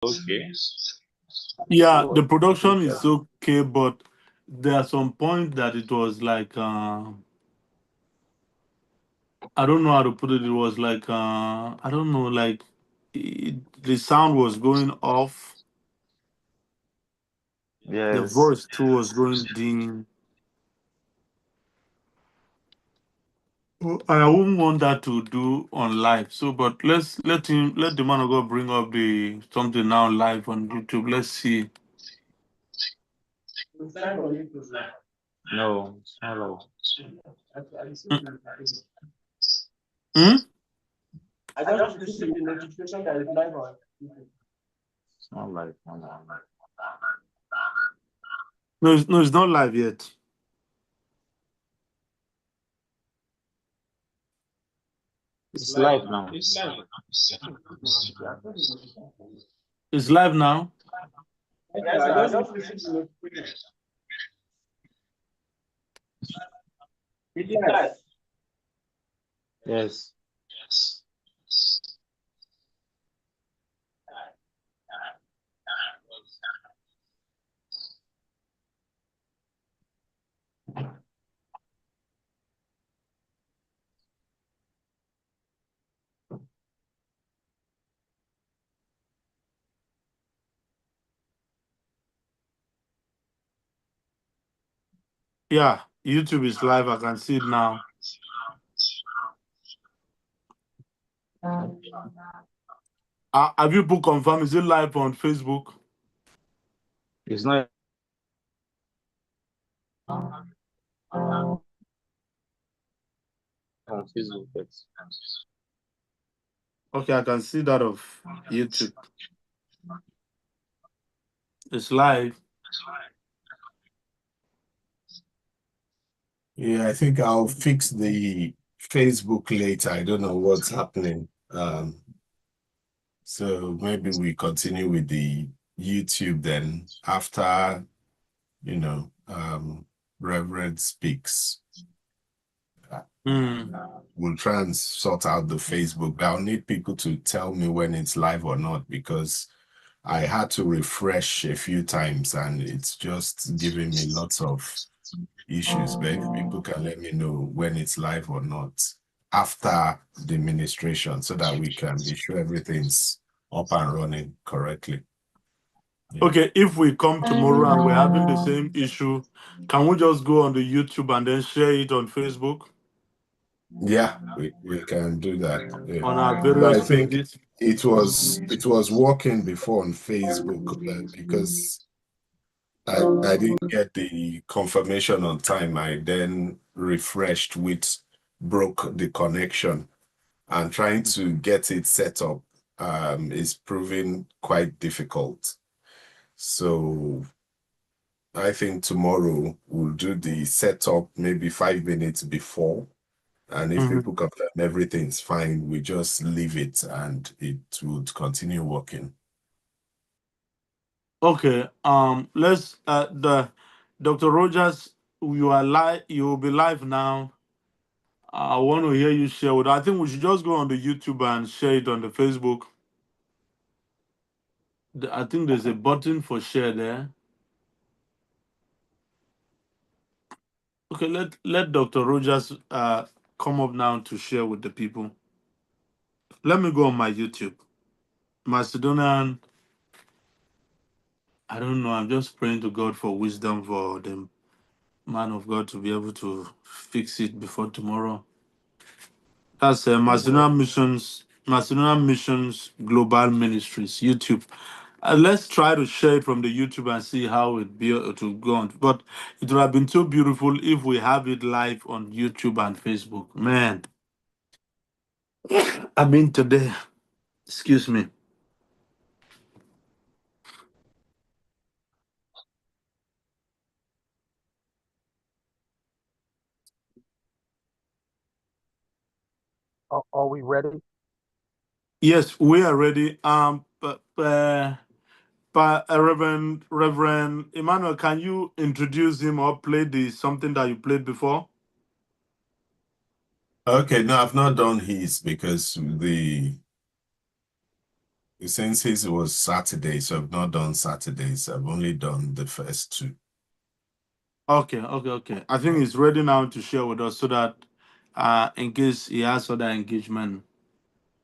Okay. Yeah, the production is okay, but there are some points that it was like I don't know how to put it. It was like I don't know, like the sound was going off, the Yes. voice too was going dim. I wouldn't want that to do on live. So, but let the man of God bring up the something now live on YouTube. Let's see. No, it's not allowed. Mm, mm? It's not live. No, no, no. No, no, it's not live yet. It's live now. It's live now. Yes. Yeah, YouTube is live. I can see it now. Have you put confirm? Is it live on Facebook? It's not on Facebook yet. Okay, I can see that of YouTube. It's live. Yeah, I think I'll fix the Facebook later. I don't know what's happening. So maybe we continue with the YouTube then after, Reverend speaks. Hmm. We'll try and sort out the Facebook, but I'll need people to tell me when it's live or not because I had to refresh a few times and it's just giving me lots of issues. But if people can let me know when it's live or not after the administration so that we can be sure everything's up and running correctly. Yeah. Okay, if we come tomorrow and we're having the same issue, can we just go on the YouTube and then share it on Facebook Yeah, we can do that. Yeah. on our But I various think pages? it was working before on Facebook because I didn't get the confirmation on time. I then refreshed, which broke the connection, and trying to get it set up is proving quite difficult. So I think tomorrow we'll do the setup maybe 5 minutes before. And if Mhm. people confirm everything's fine, we just leave it and it would continue working. Okay. Let's the Dr. Rogers, you are live. You will be live now. I want to hear you share with. I think we should just go on the YouTube and share it on the Facebook. I think there's a button for share there. Okay, let Dr. Rogers come up now to share with the people. Let me go on my YouTube. Macedonian. I don't know. I'm just praying to God for wisdom for the man of God to be able to fix it before tomorrow. That's Macedonian Missions Global Ministries YouTube. Let's try to share it from the YouTube and see how it will go on. But it would have been so beautiful if we have it live on YouTube and Facebook. Man, I mean today. Excuse me. Are we ready? Yes, we are ready. But Reverend Emmanuel, can you introduce him or play the something that you played before? Okay, no, I've not done his because Since his was Saturday, so I've not done Saturdays. I've only done the first two. Okay. I think he's ready now to share with us so that in case he has other engagement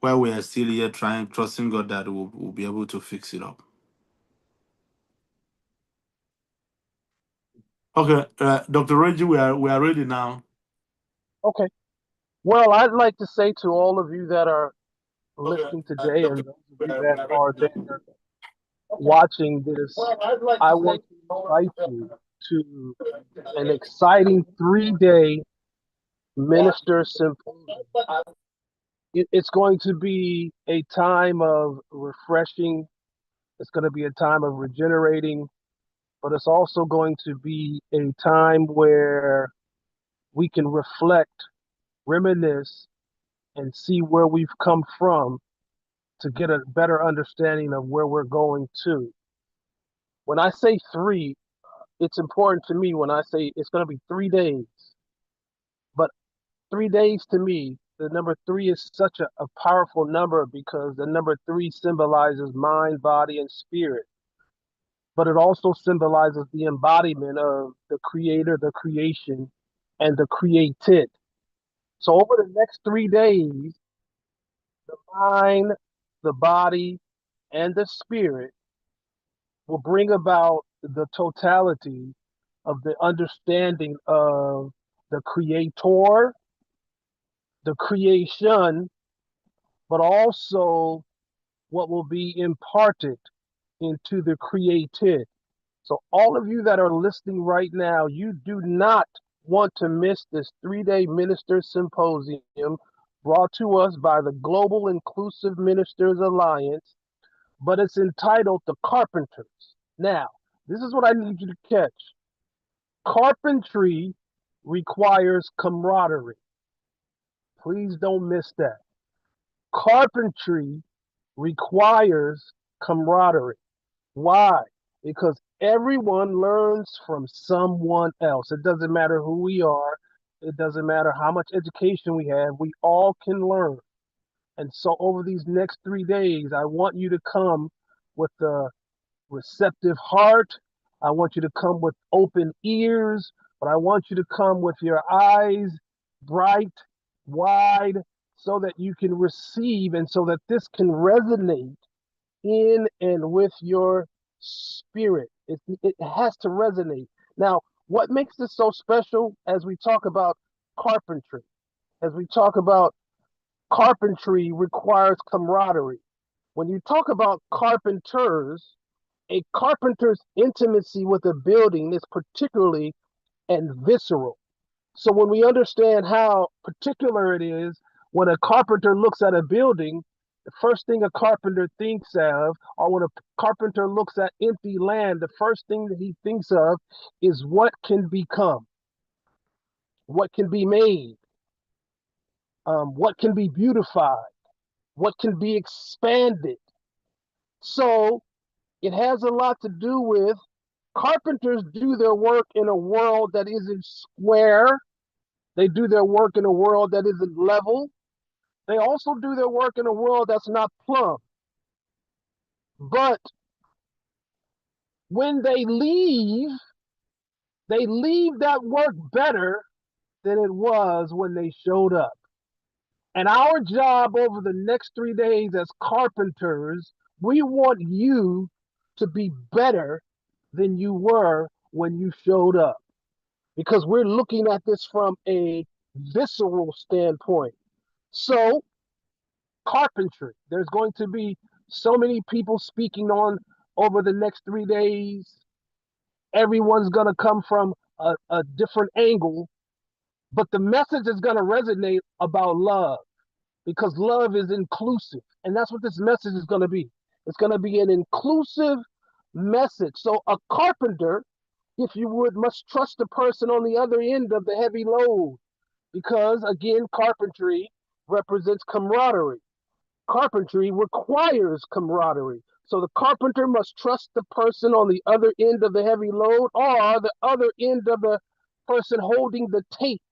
while we are still here trying, trusting God that we'll be able to fix it up. Okay, Dr. Reggie, we are ready now. Okay. Well, I'd like to say to all of you that are listening today and those of you that are there watching this, I want to invite you to an exciting 3-day minister symposium. It's going to be a time of refreshing. It's going to be a time of regenerating, but it's also going to be a time where we can reflect, reminisce, and see where we've come from to get a better understanding of where we're going to. When I say 3, it's important to me when I say it's going to be 3 days. But 3 days to me, the number 3 is such a powerful number because the number 3 symbolizes mind, body, and spirit. But it also symbolizes the embodiment of the creator, the creation, and the created. So over the next 3 days, the mind, the body, and the spirit will bring about the totality of the understanding of the creator, the creation, but also what will be imparted into the created. So all of you that are listening right now, you do not want to miss this 3-day minister symposium brought to us by the Global Inclusive Ministers Alliance, but it's entitled The Carpenters. Now, this is what I need you to catch. Carpentry requires camaraderie. Please don't miss that. Carpentry requires camaraderie. Why? Because everyone learns from someone else. It doesn't matter who we are. It doesn't matter how much education we have. We all can learn. And so over these next 3 days, I want you to come with a receptive heart. I want you to come with open ears, but I want you to come with your eyes bright, wide, so that you can receive and so that this can resonate in and with your spirit. It has to resonate. Now, what makes this so special as we talk about carpentry? As we talk about carpentry requires camaraderie. When you talk about carpenters, a carpenter's intimacy with a building is particularly and visceral. So when we understand how particular it is, when a carpenter looks at a building, the first thing a carpenter thinks of, or when a carpenter looks at empty land, the first thing that he thinks of is what can become, what can be made, what can be beautified, what can be expanded. So it has a lot to do with carpenters do their work in a world that isn't square. They do their work in a world that isn't level. They also do their work in a world that's not plumb. But when they leave that work better than it was when they showed up. And our job over the next 3 days as carpenters, we want you to be better than you were when you showed up. Because we're looking at this from a visceral standpoint. So, carpentry, there's going to be so many people speaking on over the next 3 days. Everyone's going to come from a different angle, but the message is going to resonate about love because love is inclusive. And that's what this message is going to be. It's going to be an inclusive message. So a carpenter, if you would, must trust the person on the other end of the heavy load because, again, carpentry represents camaraderie. Carpentry requires camaraderie. So the carpenter must trust the person on the other end of the heavy load or the other end of the person holding the tape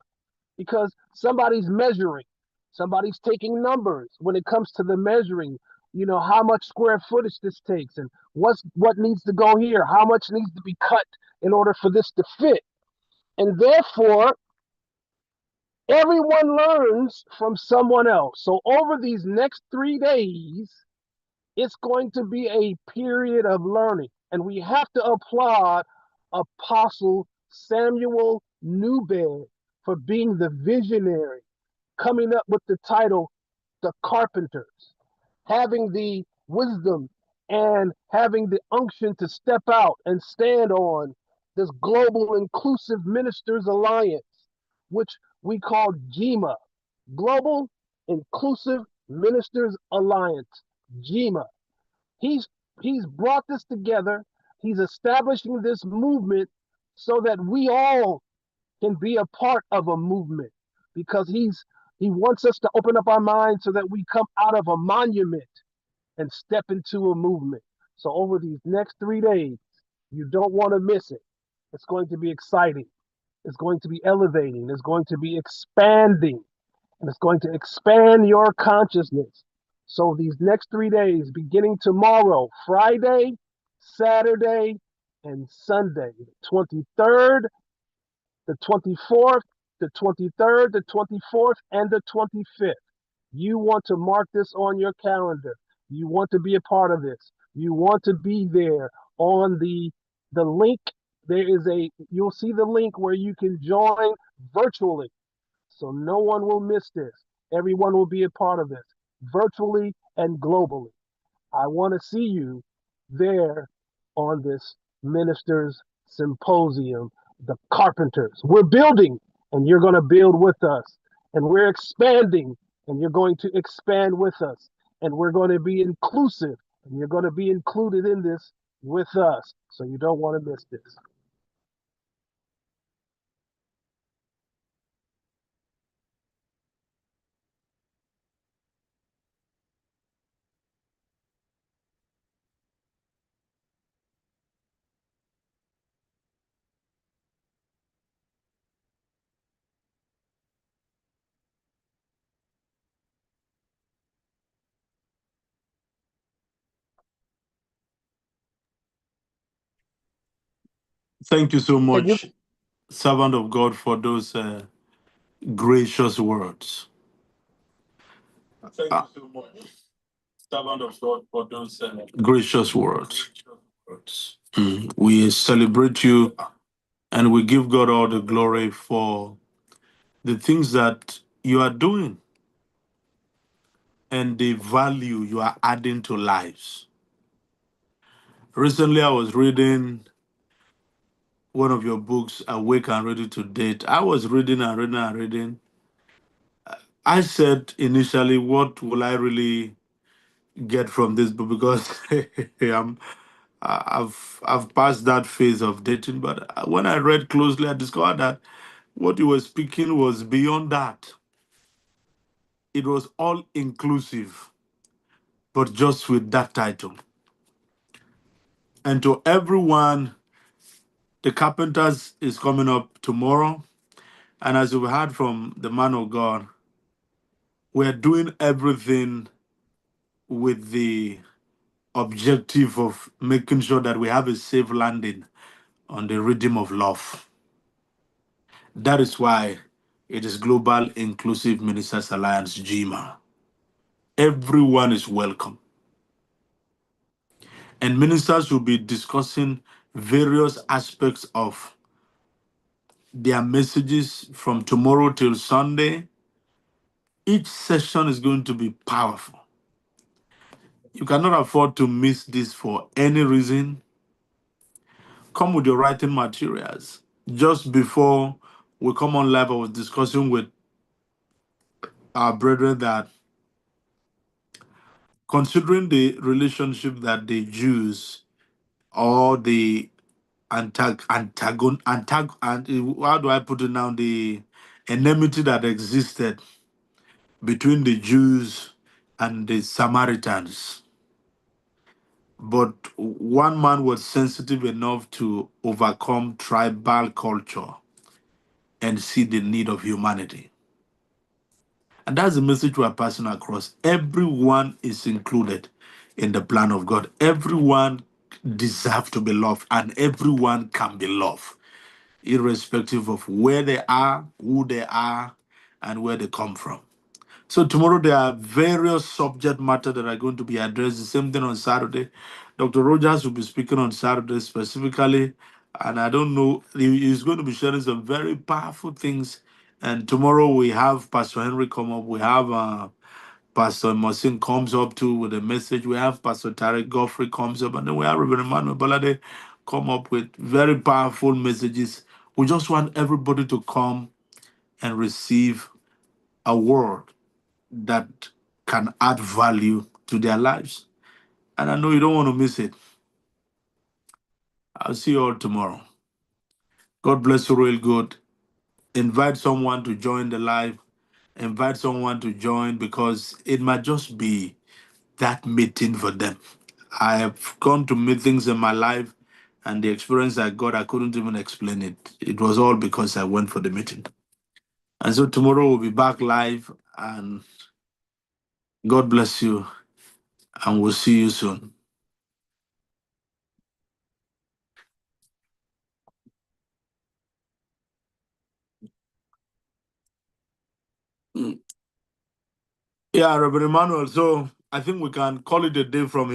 because somebody's measuring, somebody's taking numbers when it comes to the measuring. how much square footage this takes and what needs to go here, how much needs to be cut in order for this to fit. And therefore, everyone learns from someone else. So over these next 3 days, it's going to be a period of learning. And we have to applaud Apostle Samuel Newbed for being the visionary, coming up with the title, The Carpenters, having the wisdom and having the unction to step out and stand on this Global Inclusive Ministers Alliance, which we call GIMA, Global Inclusive Ministers Alliance, GIMA. He's he's brought this together. He's establishing this movement so that we all can be a part of a movement, because he wants us to open up our minds so that we come out of a monument and step into a movement. So over these next 3 days, you don't want to miss it. It's going to be exciting. It's going to be elevating. It's going to be expanding, and it's going to expand your consciousness. So these next 3 days, beginning tomorrow, Friday, Saturday, and Sunday, the 23rd, the 24th, the 23rd, the 24th, and the 25th. You want to mark this on your calendar. You want to be a part of this. You want to be there on the link. You'll see the link where you can join virtually. So no one will miss this. Everyone will be a part of this, virtually and globally. I want to see you there on this ministers symposium, the carpenters. We're building, and you're going to build with us. And we're expanding, and you're going to expand with us. And we're going to be inclusive, and you're going to be included in this with us. So you don't want to miss this. Thank you so And you much, servant of God, for those gracious words. Thank you so much, servant of God, for those gracious words. We celebrate you and we give God all the glory for the things that you are doing and the value you are adding to lives. Recently, I was reading one of your books, Awake and Ready to Date. I was reading and reading and reading. I said initially, what will I really get from this book? Because I've passed that phase of dating. But when I read closely, I discovered that what you were speaking was beyond that. It was all inclusive, but just with that title. And to everyone, the Carpenters is coming up tomorrow. And as we heard from the man of God, we're doing everything with the objective of making sure that we have a safe landing on the rhythm of love. That is why it is Global Inclusive Ministers Alliance, GIMA. Everyone is welcome. And ministers will be discussing various aspects of their messages from tomorrow till Sunday. Each session is going to be powerful. You cannot afford to miss this for any reason. Come with your writing materials. Just before we come on live, I was discussing with our brethren that considering the relationship that the Jews or the how do I put it now? The enmity that existed between the Jews and the Samaritans. But one man was sensitive enough to overcome tribal culture and see the need of humanity. And that's the message we are passing across. Everyone is included. in the plan of God. Everyone deserves to be loved, and everyone can be loved, irrespective of where they are, who they are, and where they come from. So tomorrow there are various subject matter that are going to be addressed. The same thing on Saturday. Dr. Rogers will be speaking on Saturday specifically, and I don't know, he's going to be sharing some very powerful things. And tomorrow we have Pastor Henry come up. We have Pastor Mosin comes up too with a message. We have Pastor Tarek Godfrey comes up, and then we have Reverend Emmanuel Balade come up with very powerful messages. We just want everybody to come and receive a word that can add value to their lives. And I know you don't want to miss it. I'll see you all tomorrow. God bless you real good. Invite someone to join the live. Invite someone to join, because it might just be that meeting for them. I have gone to meetings in my life, and the experience I got, I couldn't even explain it. It was all because I went for the meeting. And so tomorrow we'll be back live, and God bless you, and we'll see you soon. Yeah, Reverend Emmanuel. So I think we can call it a day from here.